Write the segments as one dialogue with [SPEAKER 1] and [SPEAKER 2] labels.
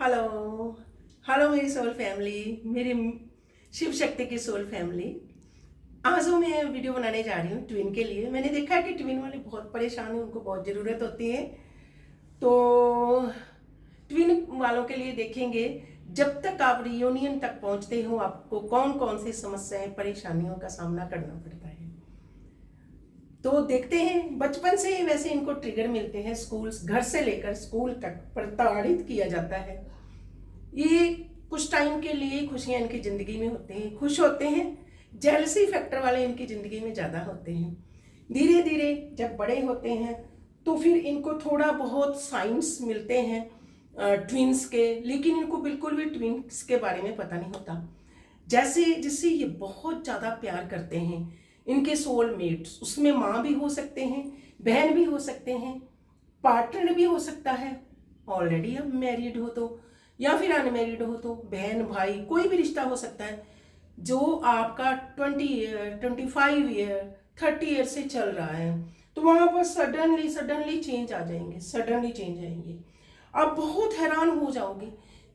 [SPEAKER 1] Hello. Hello मेरी soul family, मेरी शिव शक्ति की सोल फैमिली। आज मैं वीडियो बनाने जा रही हूँ ट्विन के लिए। मैंने देखा है कि ट्विन वाले बहुत परेशान हैं, उनको बहुत ज़रूरत होती है। तो ट्विन वालों के लिए देखेंगे जब तक आप रियूनियन तक पहुँचते हो आपको कौन कौन सी समस्याएं परेशानियों का सामना करना पड़ता है। तो देखते हैं, बचपन से ही वैसे इनको ट्रिगर मिलते हैं, स्कूल्स घर से लेकर स्कूल तक प्रताड़ित किया जाता है। ये कुछ टाइम के लिए खुशियां इनकी जिंदगी में होते हैं, खुश होते हैं। जेलसी फैक्टर वाले इनकी जिंदगी में ज़्यादा होते हैं। धीरे धीरे जब बड़े होते हैं तो फिर इनको थोड़ा बहुत साइंस मिलते हैं ट्विंस के, लेकिन इनको बिल्कुल भी ट्विंस के बारे में पता नहीं होता। जैसे जिससे ये बहुत ज़्यादा प्यार करते हैं, इनके सोलमेट्स, उसमें माँ भी हो सकते हैं, बहन भी हो सकते हैं, पार्टनर भी हो सकता है, ऑलरेडी अब मैरिड हो तो, या फिर अनमैरिड हो तो बहन भाई, कोई भी रिश्ता हो सकता है जो आपका 20 ईयर 25 ईयर 30 ईयर से चल रहा है। तो वहाँ पर सडनली चेंज आ जाएंगे, सडनली चेंज आएंगे। आप बहुत हैरान हो जाओगे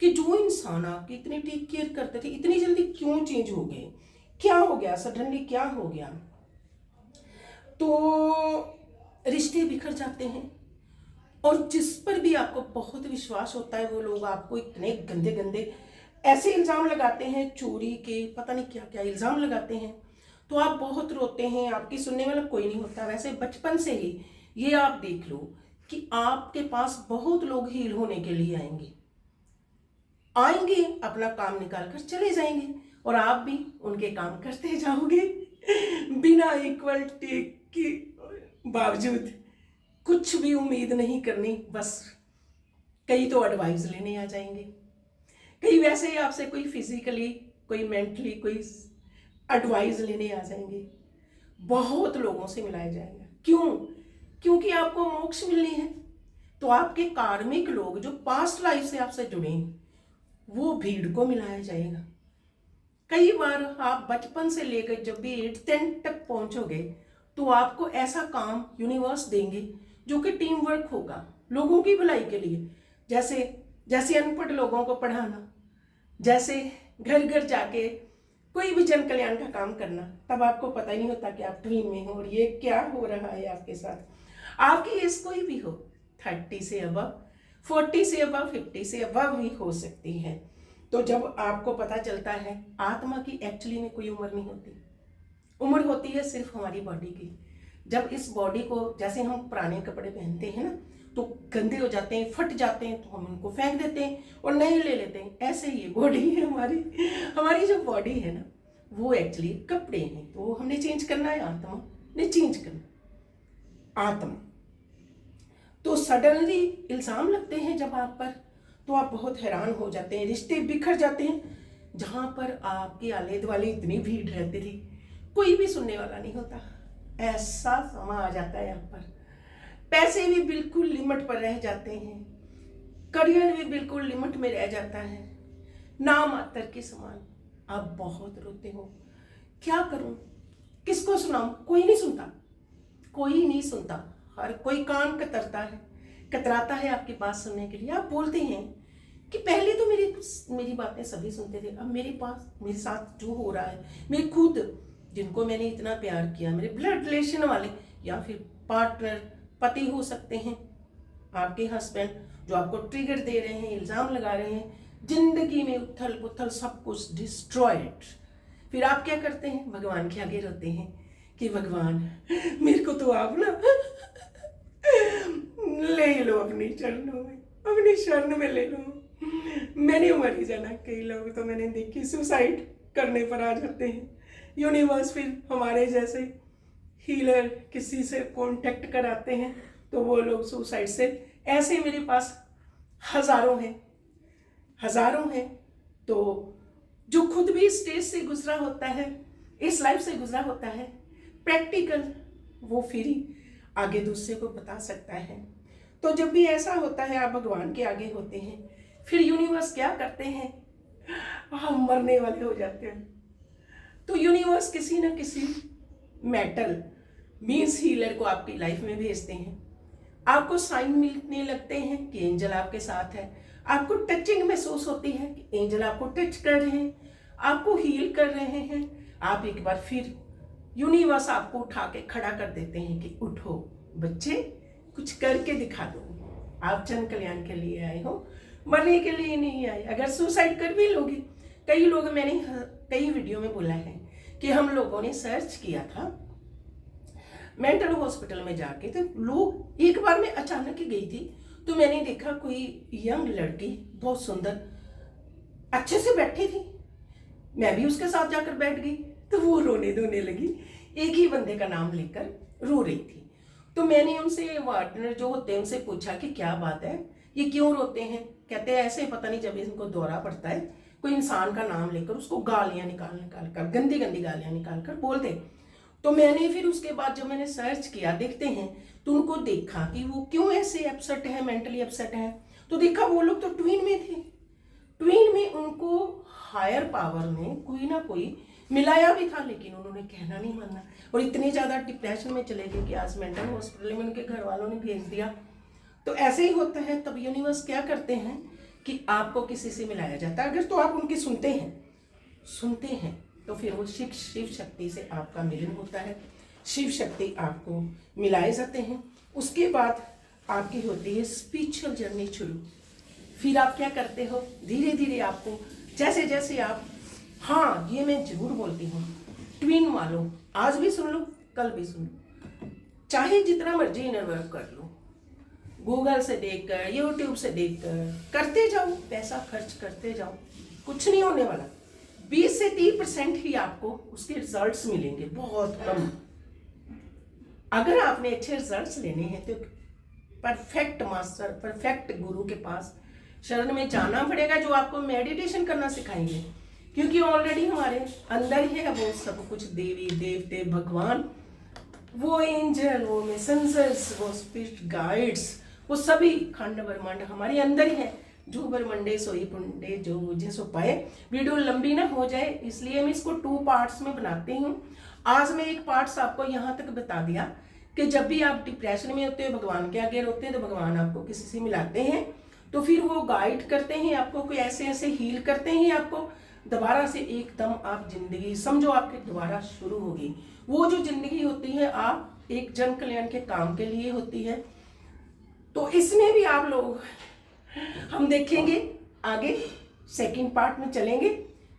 [SPEAKER 1] कि जो इंसान आपकी इतनी टेक केयर करते थे इतनी जल्दी क्यों चेंज हो गए, क्या हो गया, सडनली क्या हो गया। तो रिश्ते बिखर जाते हैं, और जिस पर भी आपको बहुत विश्वास होता है वो लोग आपको इतने गंदे गंदे ऐसे इल्ज़ाम लगाते हैं, चोरी के पता नहीं क्या क्या इल्ज़ाम लगाते हैं। तो आप बहुत रोते हैं, आपकी सुनने वाला कोई नहीं होता। वैसे बचपन से ही ये आप देख लो कि आपके पास बहुत लोग हील होने के लिए आएंगे, अपना काम निकाल कर चले जाएंगे, और आप भी उनके काम करते जाओगे बिना इक्वलिटी के बावजूद। कुछ भी उम्मीद नहीं करनी, बस कई तो एडवाइस लेने आ जाएंगे, कई वैसे ही आपसे कोई फिजिकली कोई मेंटली कोई एडवाइस लेने आ जाएंगे। बहुत लोगों से मिलाया जाएगा। क्यों? क्योंकि आपको मोक्ष मिलनी है। तो आपके कार्मिक लोग जो पास्ट लाइफ से आपसे जुड़े हैं वो भीड़ को मिलाया जाएगा। कई बार आप बचपन से लेकर जब भी 8th-10th तक पहुंचोगे तो आपको ऐसा काम यूनिवर्स देंगे जो कि टीम वर्क होगा, लोगों की भलाई के लिए। जैसे जैसे अनपढ़ लोगों को पढ़ाना, जैसे घर घर जाके कोई भी जन कल्याण का काम करना। तब आपको पता ही नहीं होता कि आप ट्वीन में हो और ये क्या हो रहा है आपके साथ। आपकी एज कोई भी हो, 30 से अबव, 40 से अबव, 50 से अबव भी हो सकती है। तो जब आपको पता चलता है आत्मा की एक्चुअली में कोई उम्र नहीं होती, उम्र होती है सिर्फ हमारी बॉडी की। जब इस बॉडी को, जैसे हम पुराने कपड़े पहनते हैं ना, तो गंदे हो जाते हैं, फट जाते हैं, तो हम उनको फेंक देते हैं और नए ले लेते हैं। ऐसे ही बॉडी है हमारी। हमारी जो बॉडी है ना वो एक्चुअली कपड़े हैं, तो हमने चेंज करना है, आत्मा ने चेंज करना आत्मा। तो सडनली इल्ज़ाम लगते हैं जब आप पर, तो आप बहुत हैरान हो जाते हैं, रिश्ते बिखर जाते हैं। जहाँ पर आपके आले दुआले इतनी भीड़ रहती थी, कोई भी सुनने वाला नहीं होता। ऐसा समा आ जाता है यहाँ पर, पैसे भी बिल्कुल लिमिट पर रह जाते हैं, करियर भी बिल्कुल लिमिट में रह जाता है, नाम मात्र के समान। आप बहुत रोते हो, क्या करूं, किसको सुनाऊं, कोई नहीं सुनता, कोई नहीं सुनता। हर कोई कान कतराता है आपकी बात सुनने के लिए। आप बोलते हैं कि पहले तो मेरी बातें सभी सुनते थे, अब मेरे साथ जो हो रहा है, मेरे खुद जिनको मैंने इतना प्यार किया, मेरे ब्लड रिलेशन वाले, या फिर पार्टनर, पति हो सकते हैं, आपके हस्बैंड, जो आपको ट्रिगर दे रहे हैं, इल्ज़ाम लगा रहे हैं, जिंदगी में उथल पुथल सब कुछ डिस्ट्रॉयड। फिर आप क्या करते हैं? भगवान के आगे रोते हैं कि भगवान मेरे को तो आप ना ले लो अपनी चरणों में, अपनी शरण में ले लो, मैंने मर ही जाना। कई लोग तो मैंने देखी सुसाइड करने पर आ जाते हैं। यूनिवर्स फिर हमारे जैसे हीलर किसी से कांटेक्ट कराते हैं तो वो लोग सुसाइड से, ऐसे मेरे पास हजारों हैं, हजारों हैं। तो जो खुद भी स्टेज से गुजरा होता है, इस लाइफ से गुजरा होता है, प्रैक्टिकल, वो फिर आगे दूसरे को बता सकता है। तो जब भी ऐसा होता है आप भगवान के आगे होते हैं, फिर यूनिवर्स क्या करते हैं, हम मरने वाले हो जाते हैं। तो यूनिवर्स किसी न किसी मेटल मीन्स हीलर को आपकी लाइफ में भेजते हैं। आपको साइन मिलने लगते हैं कि एंजल आपके साथ है, आपको टचिंग महसूस होती है कि एंजल आपको टच कर रहे हैं, आपको हील कर रहे हैं। आप एक बार फिर यूनिवर्स आपको उठा के खड़ा कर देते हैं कि उठो बच्चे, कुछ करके दिखा दो। आप जन कल्याण के लिए आए हो, मरने के लिए नहीं आए। अगर सुसाइड कर भी लोगे, कई लोग, मैंने कई वीडियो में बोला है कि हम लोगों ने सर्च किया था मेंटल हॉस्पिटल में जाके, तो लोग, एक बार मैं अचानक ही गई थी तो मैंने देखा कोई यंग लड़की बहुत सुंदर अच्छे से बैठी थी, मैं भी उसके साथ जाकर बैठ गई, तो वो रोने धोने लगी, एक ही बंदे का नाम लेकर रो रही थी। तो मैंने उनसे, वार्डनर जो होते हैं, उनसे पूछा कि क्या बात है, ये क्यों रोते हैं? कहते हैं ऐसे, पता नहीं, जब इनको दौरा पड़ता है कोई इंसान का नाम लेकर उसको गालियां निकाल कर, गंदी गंदी गालियां निकाल कर बोलते। तो मैंने फिर उसके बाद जब मैंने सर्च किया, देखते हैं, तो उनको देखा कि वो क्यों ऐसे अपसेट है, मेंटली अपसेट है। तो देखा वो लोग तो ट्वीन में थे, ट्वीन में उनको हायर पावर ने कोई ना कोई मिलाया भी था, लेकिन उन्होंने कहना नहीं माना और इतने ज़्यादा डिप्रेशन में चले गए कि आज मेंटल हॉस्पिटल में उनके घर वालों ने भेज दिया। तो ऐसे ही होता है। तब यूनिवर्स क्या करते हैं कि आपको किसी से मिलाया जाता है। अगर तो आप उनकी सुनते हैं तो फिर वो शिव शक्ति से आपका मिलन होता है, शिव शक्ति आपको मिलाए जाते हैं। उसके बाद आपकी होती है स्पिरिचुअल जर्नी शुरू। फिर आप क्या करते हो, धीरे धीरे आपको जैसे जैसे आप, हाँ ये मैं जरूर बोलती हूँ, ट्विन वालों आज भी सुन लो, कल भी सुन लो, चाहे जितना मर्जी इनर वर्क कर लो, गूगल से देखकर, यूट्यूब से देखकर करते जाओ, पैसा खर्च करते जाओ, कुछ नहीं होने वाला। 20 से 30% ही आपको उसके रिजल्ट्स मिलेंगे, बहुत कम। अगर आपने अच्छे रिजल्ट्स लेने हैं तो परफेक्ट मास्टर, परफेक्ट गुरु के पास शरण में जाना पड़ेगा, जो आपको मेडिटेशन करना सिखाएंगे। क्योंकि ऑलरेडी हमारे अंदर ही है वो सब कुछ, देवी देवते, भगवान, वो एंजल, वो मैसेंजर्स, वो स्पिरिट गाइड्स, वो सभी खंड ब्रह्मांड हमारे अंदर ही है। जो ब्रह्मंडे सोई पुंडे, जो बुझे सो पाए। वीडियो लंबी ना हो जाए इसलिए मैं इसको 2 पार्ट्स में बनाती हूँ। आज मैं एक पार्ट्स आपको यहाँ तक बता दिया कि जब भी आप डिप्रेशन में होते हो, भगवान के आगे रोते हैं, तो भगवान आपको किसी से मिलाते हैं, तो फिर वो गाइड करते हैं आपको, कोई ऐसे ऐसे हील करते हैं आपको, दोबारा से एकदम आप जिंदगी समझो आपकी दोबारा शुरू होगी। वो जो जिंदगी होती है आप एक जन कल्याण के काम के लिए होती है। तो इसमें भी आप लोग, हम देखेंगे आगे, सेकंड पार्ट में चलेंगे,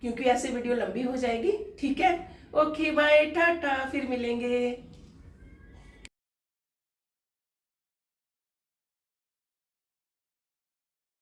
[SPEAKER 1] क्योंकि ऐसे वीडियो लंबी हो जाएगी। ठीक है, ओके बाय, टाटा, फिर मिलेंगे।